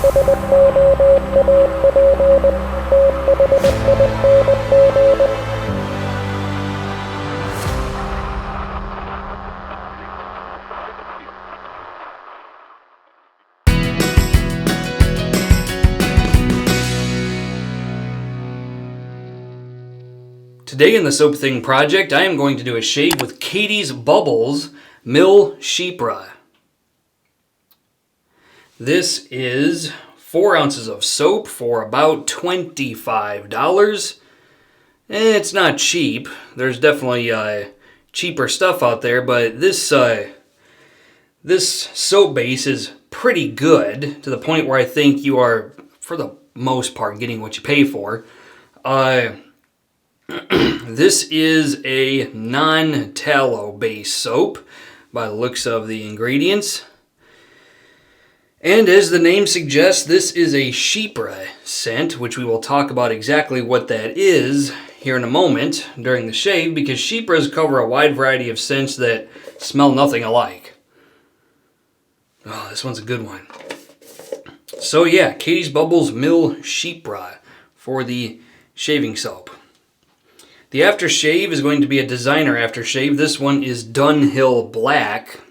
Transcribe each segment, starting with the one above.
Today in the Soap Thing project, I am going to do a shave with Catie's Bubbles Mille Chypre. This is 4 ounces of soap for about $25. It's not cheap. There's definitely cheaper stuff out there, but this soap base is pretty good to the point where I think you are, for the most part, getting what you pay for. This is a non-tallow based soap by the looks of the ingredients. And as the name suggests, this is a Chypre scent, which we will talk about exactly what that is here in a moment during the shave, because Chypres cover a wide variety of scents that smell nothing alike. Oh, this one's a good one. So yeah, Catie's Bubbles Mille Chypre for the shaving soap. The Aftershave is going to be a designer aftershave. This one is Dunhill Black.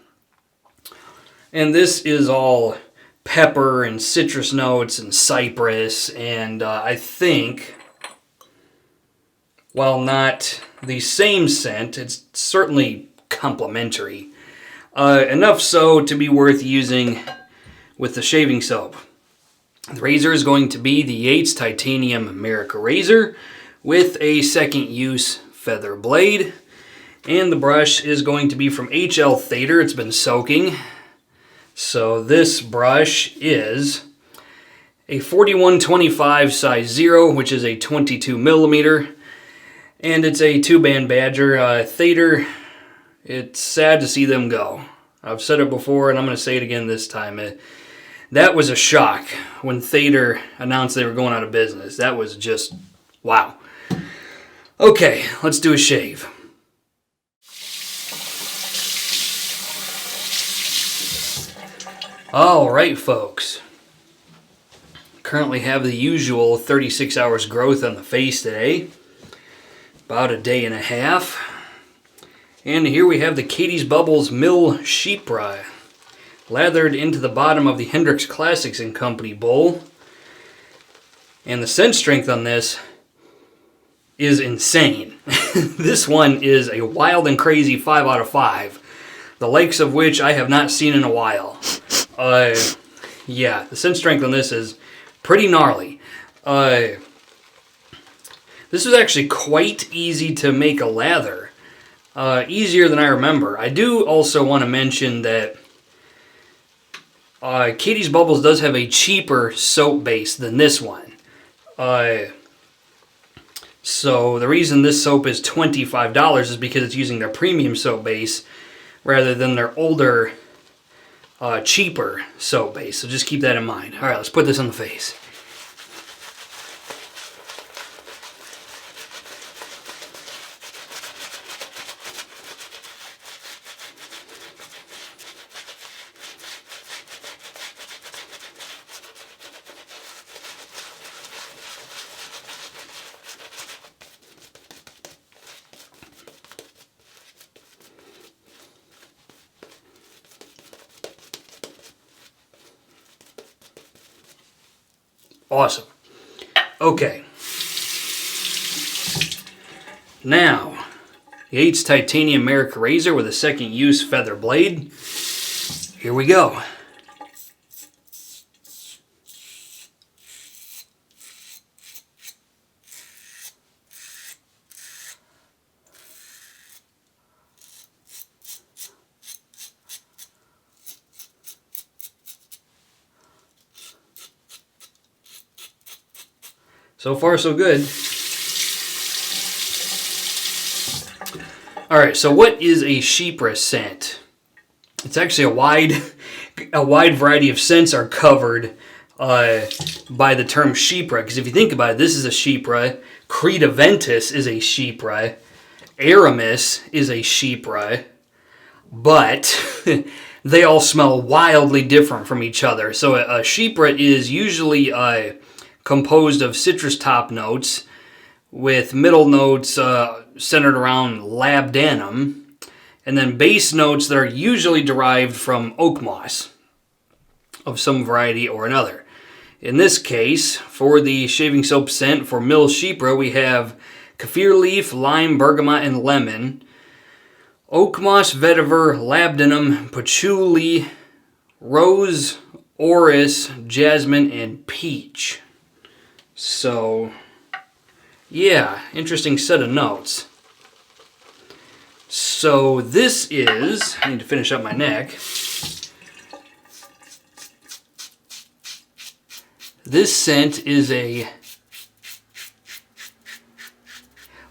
And this is all pepper and citrus notes and cypress. And I think, while not the same scent, it's certainly complementary. Enough so to be worth using with the shaving soap. The razor is going to be the Yates Titanium Merica razor with a second use feather blade. And the brush is going to be from HL Theater. It's been soaking. So this brush is a 4125 size 0, which is a 22 millimeter. And it's a 2-band Badger. Theater, it's sad to see them go. I've said it before and I'm going to say it again this time. That was a shock when Theater announced they were going out of business. That was just, wow. Okay, let's do a shave. Alright folks, currently have the usual 36 hours growth on the face today, about a day and a half, and here we have the Catie's Bubbles Mille Chypre, lathered into the bottom of the Hendrix Classics & Company bowl, and the scent strength on this is insane. This one is a wild and crazy 5 out of 5, the likes of which I have not seen in a while. Yeah, the scent strength on this is pretty gnarly. This was actually quite easy to make a lather. Easier than I remember. I do also want to mention that Catie's Bubbles does have a cheaper soap base than this one. So the reason this soap is $25 is because it's using their premium soap base rather than their older, cheaper soap base. So just keep that in mind. Alright, let's put this on the face. Awesome. Okay. Now, Yates Titanium Merica razor with a second use feather blade. Here we go. So far, so good. Alright, so what is a Chypre scent? It's actually a wide variety of scents are covered by the term Chypre. Because if you think about it, this is a Chypre, Creta Ventus is a Chypre, Aramis is a Chypre, but they all smell wildly different from each other. So a Chypre is usually composed of citrus top notes with middle notes centered around labdanum, and then base notes that are usually derived from oak moss of some variety or another. In this case, for the shaving soap scent for Mille Chypre, we have kaffir leaf, lime, bergamot, and lemon, oak moss, vetiver, labdanum, patchouli, rose, orris, jasmine, and peach. So, yeah, interesting set of notes. So this is, I need to finish up my neck. This scent is a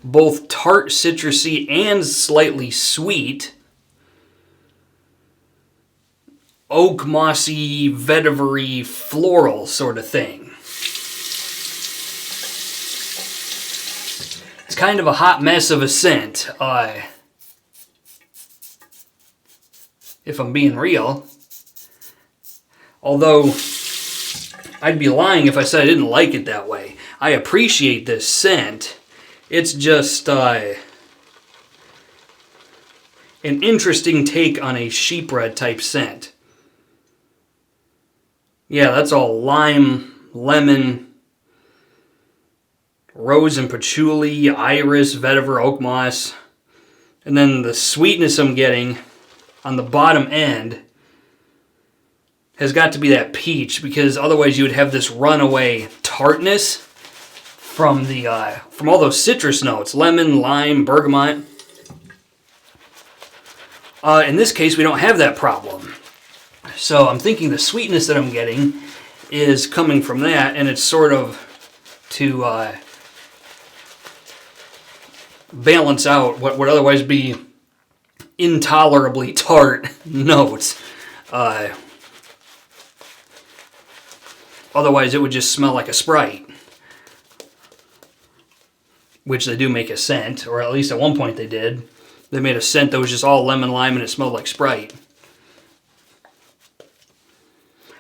both tart, citrusy, and slightly sweet oak mossy, vetiver-y, floral sort of thing. It's kind of a hot mess of a scent, if I'm being real. Although, I'd be lying if I said I didn't like it that way. I appreciate this scent. It's just an interesting take on a Chypre type scent. Yeah, that's all lime, lemon, rose and patchouli, iris, vetiver, oak moss. And then the sweetness I'm getting on the bottom end has got to be that peach, because otherwise you would have this runaway tartness from all those citrus notes, lemon, lime, bergamot. In this case, we don't have that problem. So I'm thinking the sweetness that I'm getting is coming from that, and it's sort of to balance out what would otherwise be intolerably tart notes. Otherwise, it would just smell like a Sprite, which they do make a scent, or at least at one point they did. They made a scent that was just all lemon lime and it smelled like Sprite.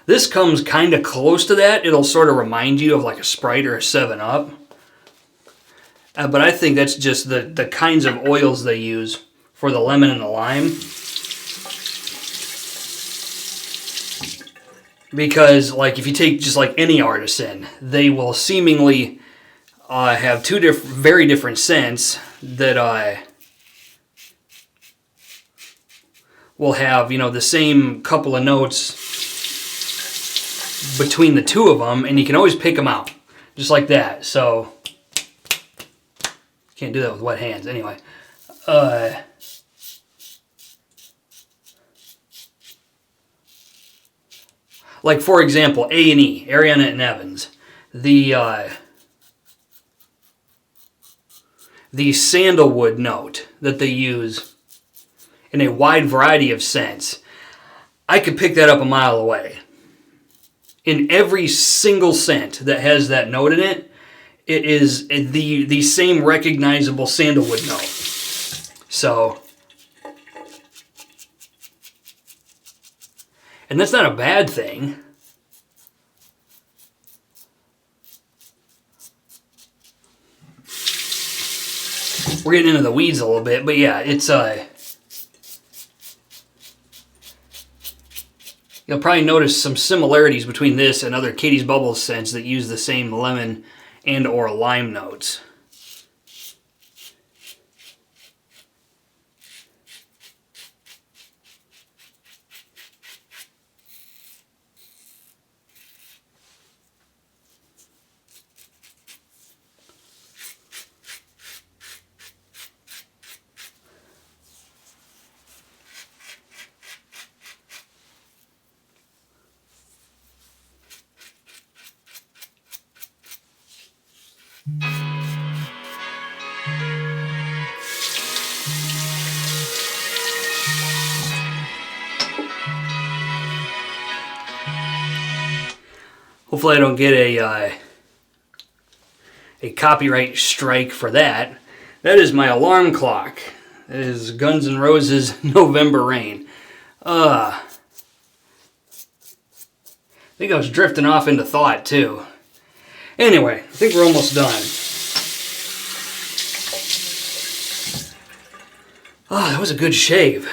This comes kind of close to that. It'll sort of remind you of like a Sprite or a 7-Up. But I think that's just the kinds of oils they use for the lemon and the lime. Because, like, if you take just like any artisan, they will seemingly have two very different scents that will have, you know, the same couple of notes between the two of them, and you can always pick them out, just like that. So, can't do that with wet hands. Anyway, like, for example, A&E, Ariana and Evans. The sandalwood note that they use in a wide variety of scents, I could pick that up a mile away. In every single scent that has that note in it, it is the same recognizable sandalwood note. So, and that's not a bad thing. We're getting into the weeds a little bit, but yeah, it's you'll probably notice some similarities between this and other Catie's Bubbles scents that use the same lemon and or lime notes. Hopefully I don't get a copyright strike for that. That is my alarm clock. That is Guns N' Roses' November Rain. think I was drifting off into thought too. Anyway, I think we're almost done. Oh, that was a good shave.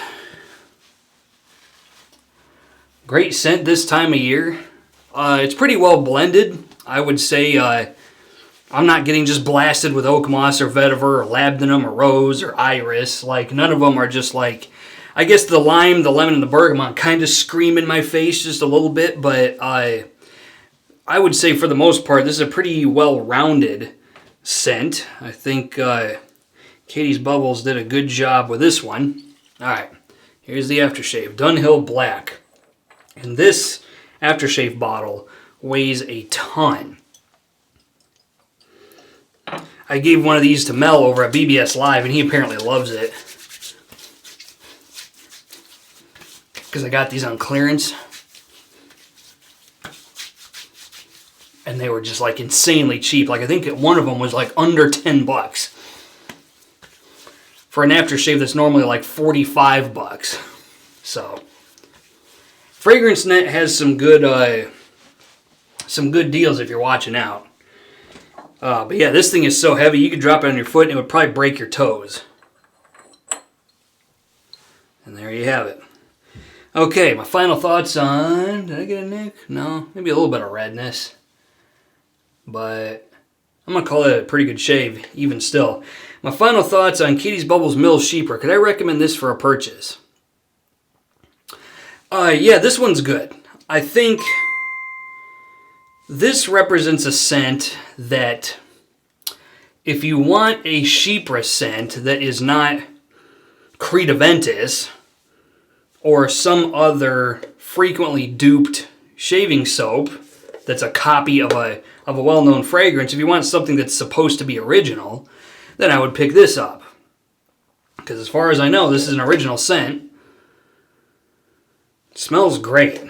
Great scent this time of year. It's pretty well blended. I would say I'm not getting just blasted with oak moss or vetiver or labdanum or rose or iris. Like, none of them are just like, I guess the lime, the lemon, and the bergamot kind of scream in my face just a little bit, but I would say for the most part, this is a pretty well-rounded scent. I think Catie's Bubbles did a good job with this one. All right, here's the aftershave, Dunhill Black. And this aftershave bottle weighs a ton. I gave one of these to Mel over at BBS Live, and he apparently loves it. Because I got these on clearance. And they were just like insanely cheap. Like, I think one of them was like under 10 bucks. For an aftershave that's normally like 45 bucks. So, Fragrance Net has some good deals if you're watching out. But yeah, this thing is so heavy, you could drop it on your foot and it would probably break your toes. And there you have it. Okay, my final thoughts on... Did I get a nick? No, maybe a little bit of redness. But I'm going to call it a pretty good shave, even still. My final thoughts on Catie's Bubbles Mille Chypre. Could I recommend this for a purchase? Yeah, this one's good. I think this represents a scent that, if you want a Chypre scent that is not Cretaventus or some other frequently duped shaving soap that's a copy of a well-known fragrance, if you want something that's supposed to be original, then I would pick this up. Because as far as I know, this is an original scent. It smells great.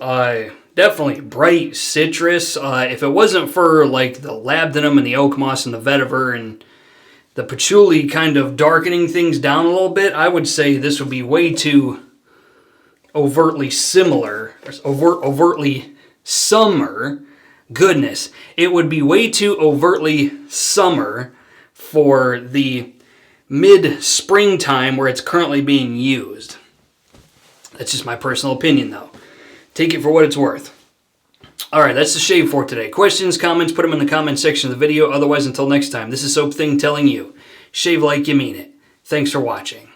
Definitely bright citrus. If it wasn't for like the labdanum and the oak moss and the vetiver and the patchouli kind of darkening things down a little bit, I would say this would be way too overtly similar, overtly summer. Goodness, it would be way too overtly summer for the mid-springtime where it's currently being used. That's just my personal opinion, though. Take it for what it's worth. Alright, that's the shave for today. Questions, comments, put them in the comment section of the video. Otherwise, until next time, this is Soap Thing telling you, shave like you mean it. Thanks for watching.